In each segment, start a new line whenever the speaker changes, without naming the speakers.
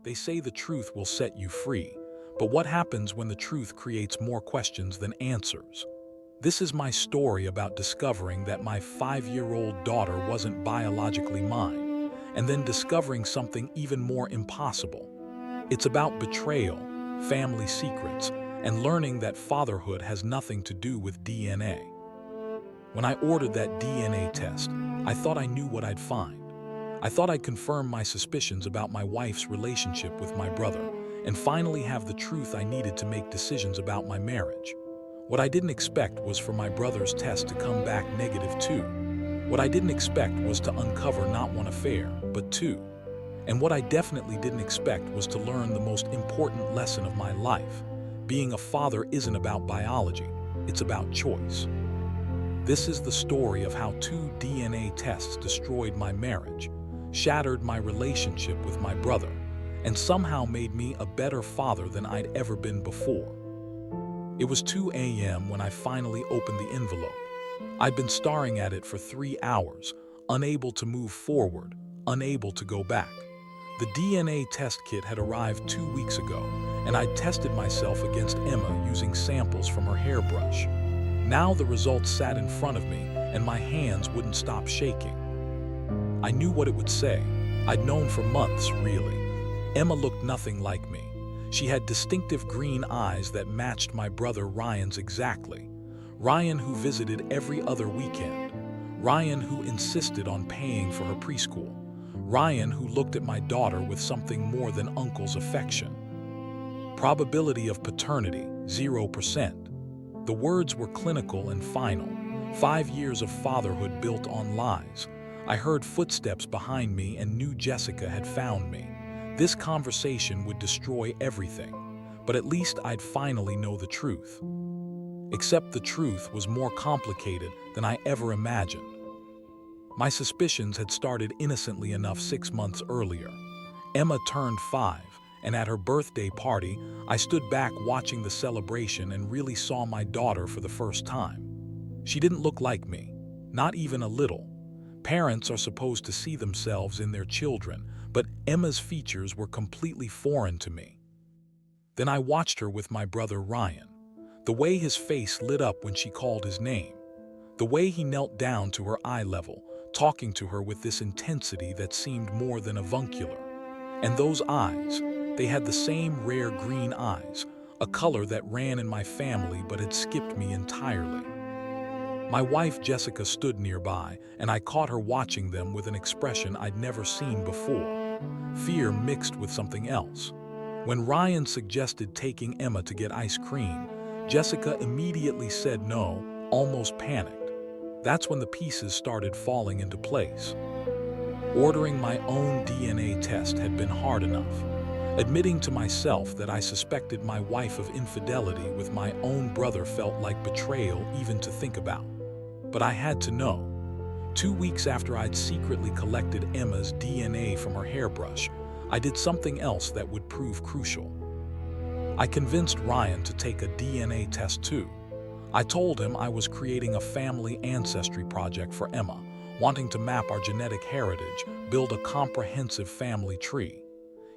They say the truth will set you free, but what happens when the truth creates more questions than answers? This is my story about discovering that my 5-year-old daughter wasn't biologically mine, and then discovering something even more impossible. It's about betrayal, family secrets, and learning that fatherhood has nothing to do with DNA. When I ordered that DNA test, I thought I knew what I'd find. I thought I'd confirm my suspicions about my wife's relationship with my brother and finally have the truth I needed to make decisions about my marriage. What I didn't expect was for my brother's test to come back negative too. What I didn't expect was to uncover not one affair, but two. And what I definitely didn't expect was to learn the most important lesson of my life. Being a father isn't about biology, it's about choice. This is the story of how 2 DNA tests destroyed my marriage, shattered my relationship with my brother, and somehow made me a better father than I'd ever been before. It was 2 a.m. when I finally opened the envelope. I'd been staring at it for 3 hours, unable to move forward, unable to go back. The DNA test kit had arrived 2 weeks ago, and I'd tested myself against Emma using samples from her hairbrush. Now the results sat in front of me, and my hands wouldn't stop shaking. I knew what it would say. I'd known for months, really. Emma looked nothing like me. She had distinctive green eyes that matched my brother Ryan's exactly. Ryan who visited every other weekend. Ryan who insisted on paying for her preschool. Ryan who looked at my daughter with something more than uncle's affection. Probability of paternity, 0%. The words were clinical and final. 5 years of fatherhood built on lies. I heard footsteps behind me and knew Jessica had found me. This conversation would destroy everything, but at least I'd finally know the truth. Except the truth was more complicated than I ever imagined. My suspicions had started innocently enough 6 months earlier. Emma turned 5, and at her birthday party, I stood back watching the celebration and really saw my daughter for the first time. She didn't look like me, not even a little. Parents are supposed to see themselves in their children, but Emma's features were completely foreign to me. Then I watched her with my brother Ryan. The way his face lit up when she called his name. The way he knelt down to her eye level, talking to her with this intensity that seemed more than avuncular. And those eyes, they had the same rare green eyes, a color that ran in my family but had skipped me entirely. My wife Jessica stood nearby, and I caught her watching them with an expression I'd never seen before. Fear mixed with something else. When Ryan suggested taking Emma to get ice cream, Jessica immediately said no, almost panicked. That's when the pieces started falling into place. Ordering my own DNA test had been hard enough. Admitting to myself that I suspected my wife of infidelity with my own brother felt like betrayal even to think about. But I had to know. 2 weeks after I'd secretly collected Emma's DNA from her hairbrush, I did something else that would prove crucial. I convinced Ryan to take a DNA test too. I told him I was creating a family ancestry project for Emma, wanting to map our genetic heritage, build a comprehensive family tree.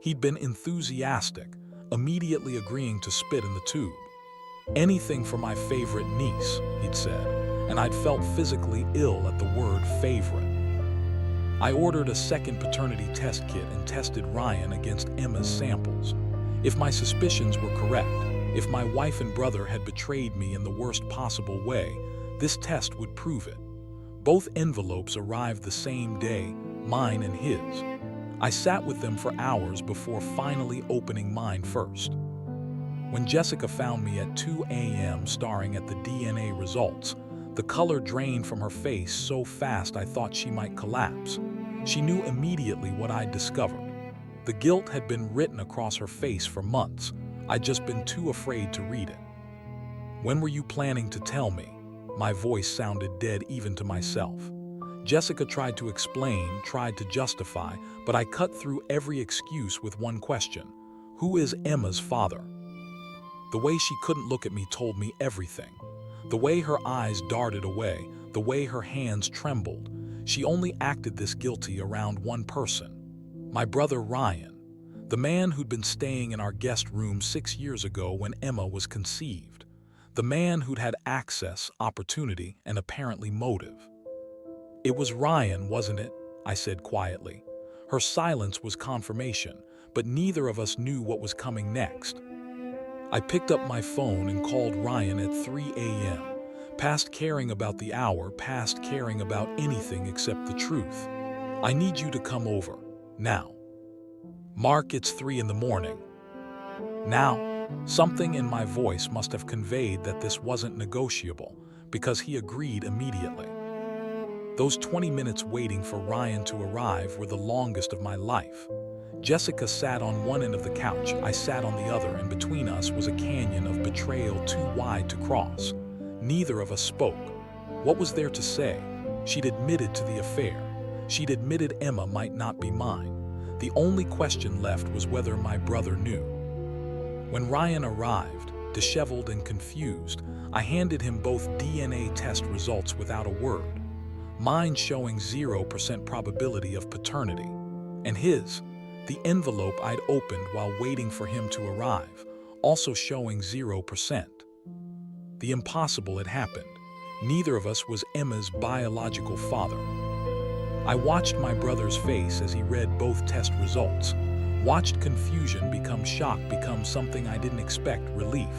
He'd been enthusiastic, immediately agreeing to spit in the tube. Anything for my favorite niece, he'd said, and I'd felt physically ill at the word favorite. I ordered a second paternity test kit and tested Ryan against Emma's samples. If my suspicions were correct, if my wife and brother had betrayed me in the worst possible way, this test would prove it. Both envelopes arrived the same day, mine and his. I sat with them for hours before finally opening mine first. When Jessica found me at 2 a.m. staring at the DNA results, the color drained from her face so fast I thought she might collapse. She knew immediately what I'd discovered. The guilt had been written across her face for months. I'd just been too afraid to read it. "When were you planning to tell me?" My voice sounded dead even to myself. Jessica tried to explain, tried to justify, but I cut through every excuse with one question. Who is Emma's father? The way she couldn't look at me told me everything. The way her eyes darted away, the way her hands trembled. She only acted this guilty around one person. My brother Ryan. The man who'd been staying in our guest room 6 years ago when Emma was conceived. The man who'd had access, opportunity, and apparently motive. It was Ryan, wasn't it? I said quietly. Her silence was confirmation, but neither of us knew what was coming next. I picked up my phone and called Ryan at 3 a.m., past caring about the hour, past caring about anything except the truth. I need you to come over, now. Mark, it's 3 in the morning. Now, something in my voice must have conveyed that this wasn't negotiable, because he agreed immediately. Those 20 minutes waiting for Ryan to arrive were the longest of my life. Jessica sat on one end of the couch, I sat on the other, and between us was a canyon of betrayal too wide to cross. Neither of us spoke. What was there to say? She'd admitted to the affair. She'd admitted Emma might not be mine. The only question left was whether my brother knew. When Ryan arrived, disheveled and confused, I handed him both DNA test results without a word. Mine showing 0% probability of paternity, and his, the envelope I'd opened while waiting for him to arrive, also showing 0%. The impossible had happened. Neither of us was Emma's biological father. I watched my brother's face as he read both test results, watched confusion become shock, become something I didn't expect, relief.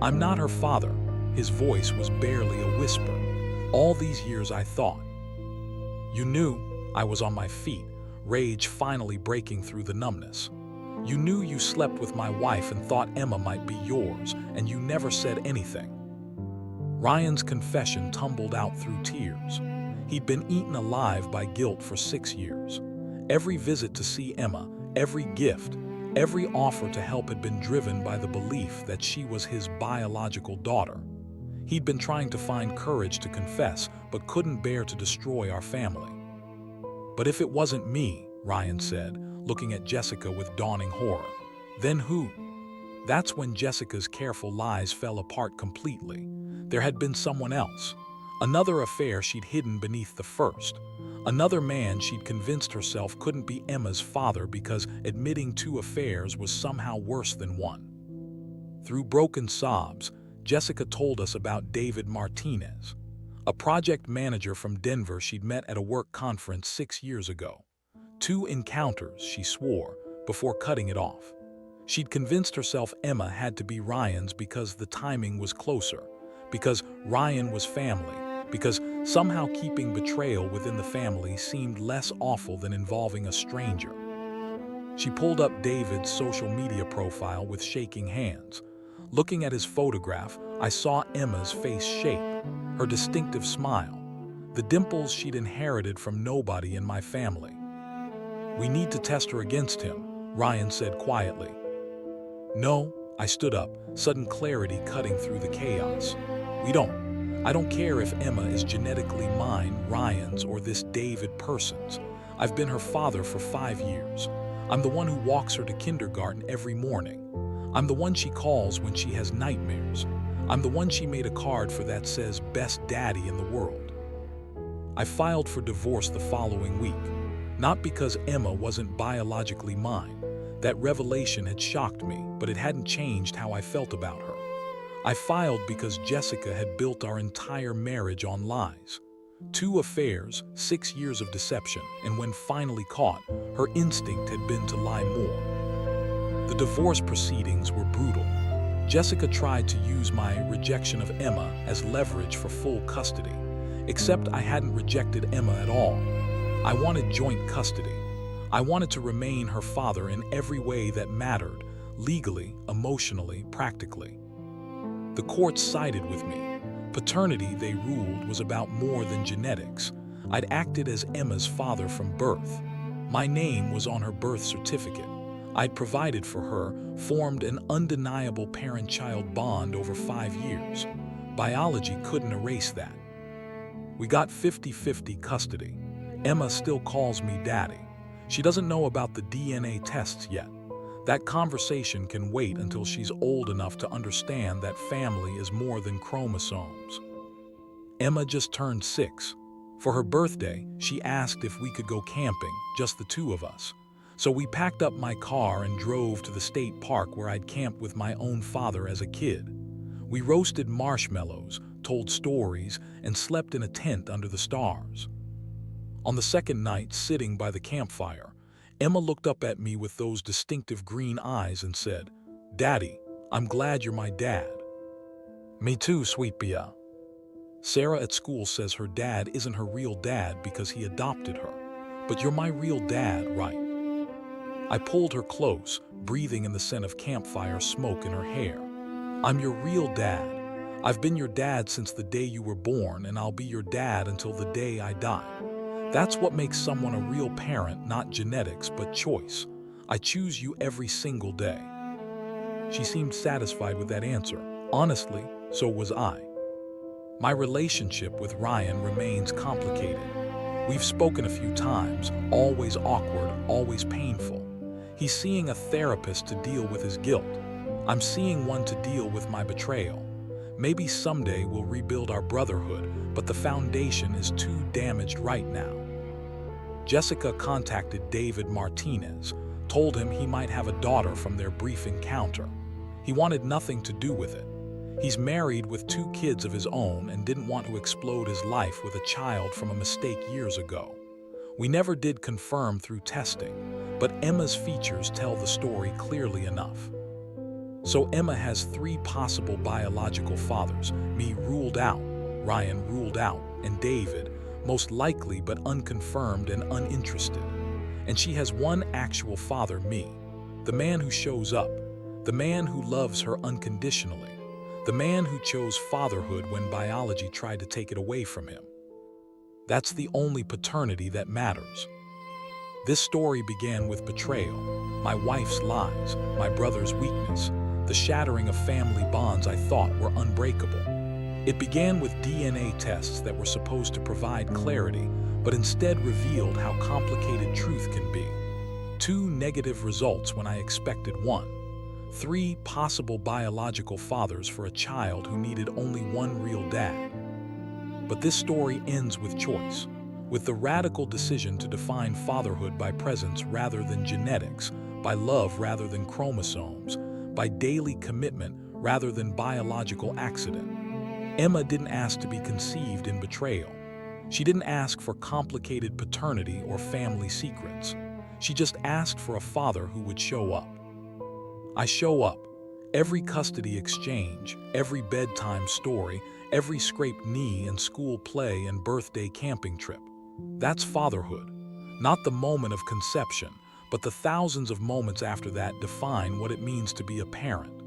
I'm not her father. His voice was barely a whisper. All these years I thought. You knew. I was on my feet, rage finally breaking through the numbness. You knew you slept with my wife and thought Emma might be yours, and you never said anything. Ryan's confession tumbled out through tears. He'd been eaten alive by guilt for 6 years. Every visit to see Emma, every gift, every offer to help had been driven by the belief that she was his biological daughter. He'd been trying to find courage to confess, but couldn't bear to destroy our family. But if it wasn't me, Ryan said, looking at Jessica with dawning horror, then who? That's when Jessica's careful lies fell apart completely. There had been someone else. Another affair she'd hidden beneath the first. Another man she'd convinced herself couldn't be Emma's father because admitting 2 affairs was somehow worse than one. Through broken sobs, Jessica told us about David Martinez, a project manager from Denver she'd met at a work conference 6 years ago. 2 encounters, she swore, before cutting it off. She'd convinced herself Emma had to be Ryan's because the timing was closer, because Ryan was family, because somehow keeping betrayal within the family seemed less awful than involving a stranger. She pulled up David's social media profile with shaking hands. Looking at his photograph, I saw Emma's face shape, her distinctive smile, the dimples she'd inherited from nobody in my family. We need to test her against him, Ryan said quietly. No, I stood up, sudden clarity cutting through the chaos. We don't. I don't care if Emma is genetically mine, Ryan's, or this David person's. I've been her father for 5 years. I'm the one who walks her to kindergarten every morning. I'm the one she calls when she has nightmares. I'm the one she made a card for that says best daddy in the world. I filed for divorce the following week, not because Emma wasn't biologically mine. That revelation had shocked me, but it hadn't changed how I felt about her. I filed because Jessica had built our entire marriage on lies. 2 affairs, 6 years of deception, and when finally caught, her instinct had been to lie more. The divorce proceedings were brutal. Jessica tried to use my rejection of Emma as leverage for full custody, except I hadn't rejected Emma at all. I wanted joint custody. I wanted to remain her father in every way that mattered, legally, emotionally, practically. The courts sided with me. Paternity, they ruled, was about more than genetics. I'd acted as Emma's father from birth. My name was on her birth certificate. I'd provided for her, formed an undeniable parent-child bond over 5 years. Biology couldn't erase that. We got 50-50 custody. Emma still calls me daddy. She doesn't know about the DNA tests yet. That conversation can wait until she's old enough to understand that family is more than chromosomes. Emma just turned 6. For her birthday, she asked if we could go camping, just the 2 of us. So we packed up my car and drove to the state park where I'd camped with my own father as a kid. We roasted marshmallows, told stories, and slept in a tent under the stars. On the second night, sitting by the campfire, Emma looked up at me with those distinctive green eyes and said, "Daddy, I'm glad you're my dad." "Me too, sweet Bia." Sarah at school says her dad isn't her real dad because he adopted her. "But you're my real dad, right?" I pulled her close, breathing in the scent of campfire smoke in her hair. "I'm your real dad. I've been your dad since the day you were born, and I'll be your dad until the day I die. That's what makes someone a real parent, not genetics, but choice. I choose you every single day." She seemed satisfied with that answer. Honestly, so was I. My relationship with Ryan remains complicated. We've spoken a few times, always awkward, always painful. He's seeing a therapist to deal with his guilt. I'm seeing one to deal with my betrayal. Maybe someday we'll rebuild our brotherhood, but the foundation is too damaged right now. Jessica contacted David Martinez, told him he might have a daughter from their brief encounter. He wanted nothing to do with it. He's married with 2 kids of his own and didn't want to explode his life with a child from a mistake years ago. We never did confirm through testing, but Emma's features tell the story clearly enough. So Emma has 3 possible biological fathers, me ruled out, Ryan ruled out, and David, most likely but unconfirmed and uninterested. And she has one actual father, me, the man who shows up, the man who loves her unconditionally, the man who chose fatherhood when biology tried to take it away from him. That's the only paternity that matters. This story began with betrayal, my wife's lies, my brother's weakness, the shattering of family bonds I thought were unbreakable. It began with DNA tests that were supposed to provide clarity, but instead revealed how complicated truth can be. 2 negative results when I expected 1. 3 possible biological fathers for a child who needed only one real dad. But this story ends with choice, with the radical decision to define fatherhood by presence rather than genetics, by love rather than chromosomes, by daily commitment rather than biological accident. Emma didn't ask to be conceived in betrayal. She didn't ask for complicated paternity or family secrets. She just asked for a father who would show up. I show up. Every custody exchange, every bedtime story, every scraped knee and school play and birthday camping trip. That's fatherhood. Not the moment of conception, but the thousands of moments after that define what it means to be a parent.